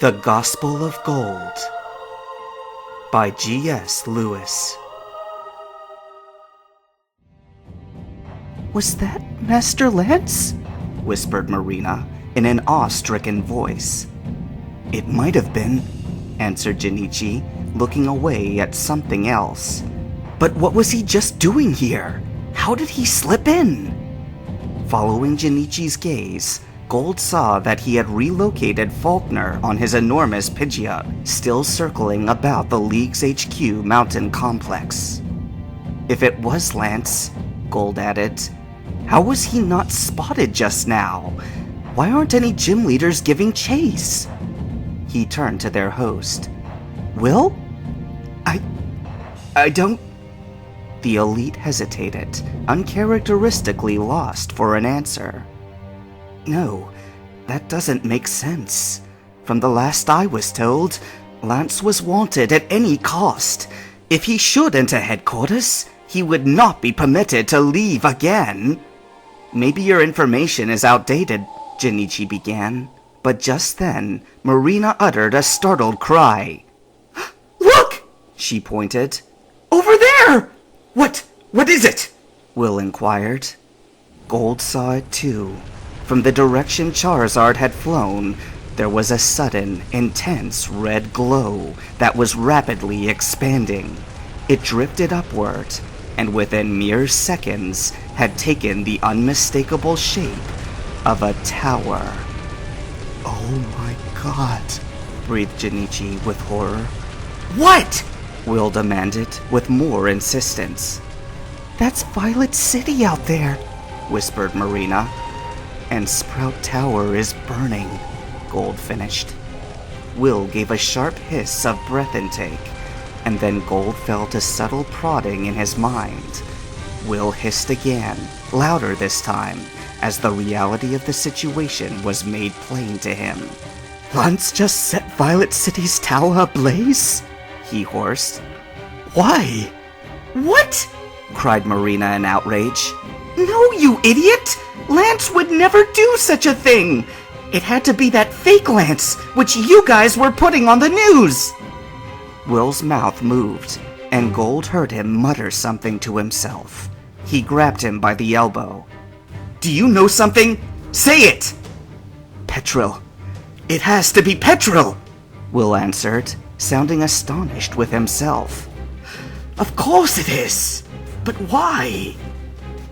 The Gospel of Gold by G.S. Lewis. Was that Master Lance? Whispered Marina in an awe-stricken voice. It might have been, answered Jinichi, looking away at something else. But what was he just doing here? How did he slip in? Following Jinichi's gaze, Gold saw that he had relocated Faulkner on his enormous Pidgeot, still circling about the League's HQ mountain complex. If it was Lance, Gold added, how was he not spotted just now? Why aren't any gym leaders giving chase? He turned to their host. Will? I don't... The elite hesitated, uncharacteristically lost for an answer. No, that doesn't make sense. From the last I was told, Lance was wanted at any cost. If he should enter headquarters, he would not be permitted to leave again. Maybe your information is outdated, Jinichi began, but just then, Marina uttered a startled cry. Look! She pointed. Over there! What is it? Will inquired. Gold saw it too. From the direction Charizard had flown, there was a sudden, intense red glow that was rapidly expanding. It drifted upward, and within mere seconds had taken the unmistakable shape of a tower. Oh my god, breathed Jinichi with horror. What? Will demanded with more insistence. That's Violet City out there, whispered Marina. And Sprout Tower is burning, Gold finished. Will gave a sharp hiss of breath intake, and then Gold felt a subtle prodding in his mind. Will hissed again, louder this time, as the reality of the situation was made plain to him. Lance just set Violet City's tower ablaze? He hoarsed. Why? What? Cried Marina in outrage. No, you idiot! Lance would never do such a thing! It had to be that fake Lance, which you guys were putting on the news! Will's mouth moved, and Gold heard him mutter something to himself. He grabbed him by the elbow. Do you know something? Say it! Petrel. It has to be Petrel! Will answered, sounding astonished with himself. Of course it is! But why?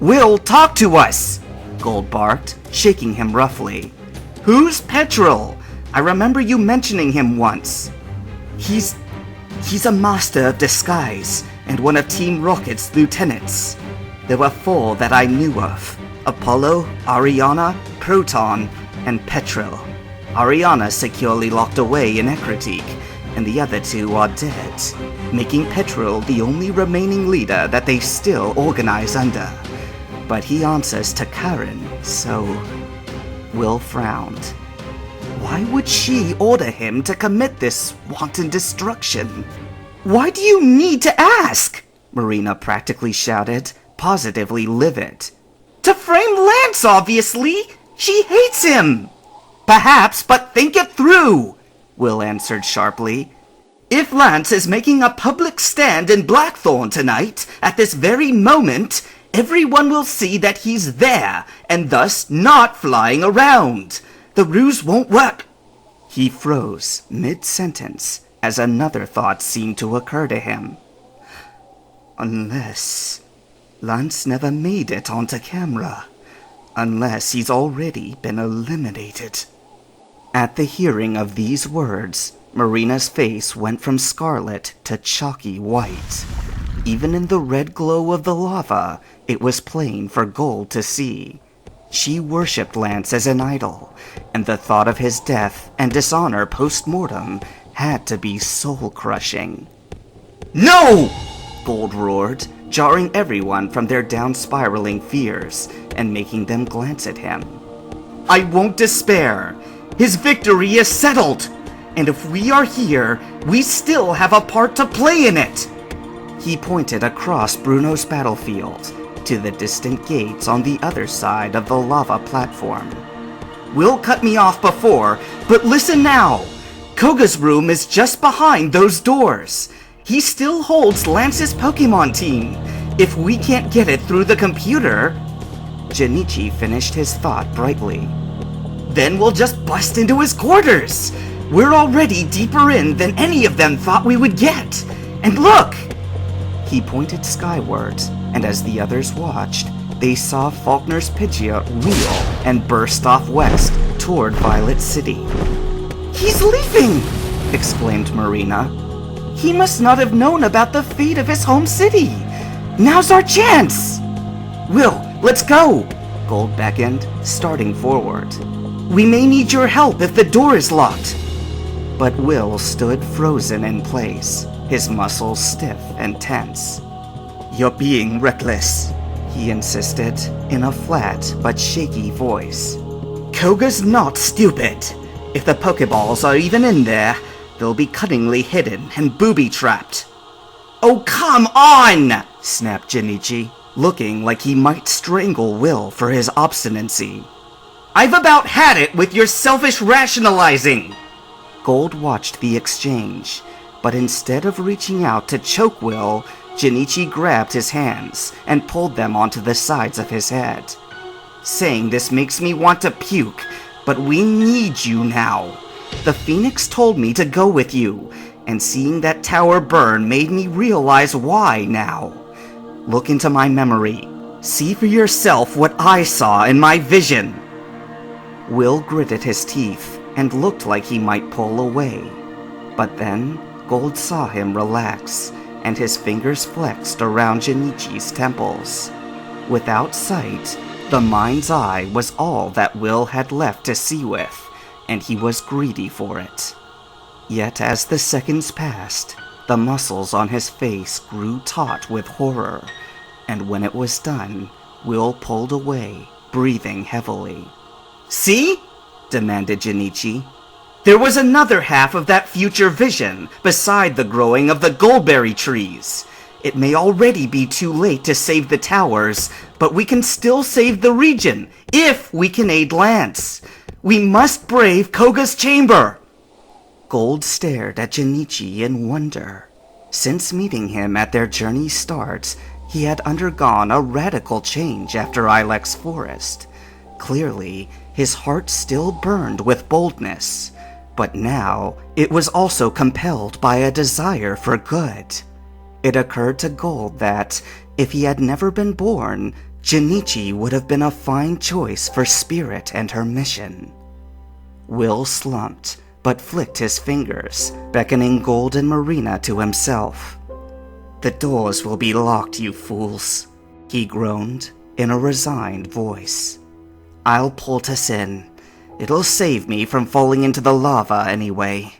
Will, talk to us! Gold barked, shaking him roughly. Who's Petrel? I remember you mentioning him once. He's a master of disguise and one of Team Rocket's lieutenants. There were 4 that I knew of. Apollo, Ariana, Proton, and Petrel. Ariana securely locked away in Ecruteak, and the other 2 are dead, making Petrel the only remaining leader that they still organize under. But he answers to Karen, so... Will frowned. Why would she order him to commit this wanton destruction? Why do you need to ask? Marina practically shouted, positively livid. To frame Lance, obviously! She hates him! Perhaps, but think it through! Will answered sharply. If Lance is making a public stand in Blackthorn tonight, at this very moment, everyone will see that he's there, and thus not flying around. The ruse won't work. He froze mid-sentence as another thought seemed to occur to him. Unless Lance never made it onto camera. Unless he's already been eliminated. At the hearing of these words, Marina's face went from scarlet to chalky white. Even in the red glow of the lava, it was plain for Gold to see. She worshipped Lance as an idol, and the thought of his death and dishonor post-mortem had to be soul-crushing. No! Gold roared, jarring everyone from their down-spiraling fears and making them glance at him. I won't despair. His victory is settled, and if we are here, we still have a part to play in it. He pointed across Bruno's battlefield to the distant gates on the other side of the lava platform. Will cut me off before, but listen now. Koga's room is just behind those doors. He still holds Lance's Pokemon team. If we can't get it through the computer... Junichi finished his thought brightly. Then we'll just bust into his quarters. We're already deeper in than any of them thought we would get. And look! He pointed skyward, and as the others watched, they saw Faulkner's Pidgeot wheel and burst off west toward Violet City. He's leaving! Exclaimed Marina. He must not have known about the fate of his home city. Now's our chance! Will, let's go! Gold beckoned, starting forward. We may need your help if the door is locked. But Will stood frozen in place, his muscles stiff and tense. You're being reckless, he insisted, in a flat but shaky voice. Koga's not stupid. If the Pokeballs are even in there, they'll be cunningly hidden and booby-trapped. Oh, come on! Snapped Junichi, looking like he might strangle Will for his obstinacy. I've about had it with your selfish rationalizing! Gold watched the exchange, but instead of reaching out to choke Will, Junichi grabbed his hands and pulled them onto the sides of his head. Saying this makes me want to puke, but we need you now. The Phoenix told me to go with you, and seeing that tower burn made me realize why now. Look into my memory. See for yourself what I saw in my vision. Will gritted his teeth and looked like he might pull away. But then, Gold saw him relax, and his fingers flexed around Junichi's temples. Without sight, the mind's eye was all that Will had left to see with, and he was greedy for it. Yet as the seconds passed, the muscles on his face grew taut with horror, and when it was done, Will pulled away, breathing heavily. See? Demanded Junichi. There was another half of that future vision, beside the growing of the goldberry trees. It may already be too late to save the towers, but we can still save the region, if we can aid Lance. We must brave Koga's chamber! Gold stared at Junichi in wonder. Since meeting him at their journey's start, he had undergone a radical change after Ilex Forest. Clearly, his heart still burned with boldness, but now it was also compelled by a desire for good. It occurred to Gold that, if he had never been born, Junichi would have been a fine choice for Spirit and her mission. Will slumped, but flicked his fingers, beckoning Gold and Marina to himself. The doors will be locked, you fools, he groaned, in a resigned voice. I'll pull us in. It'll save me from falling into the lava anyway.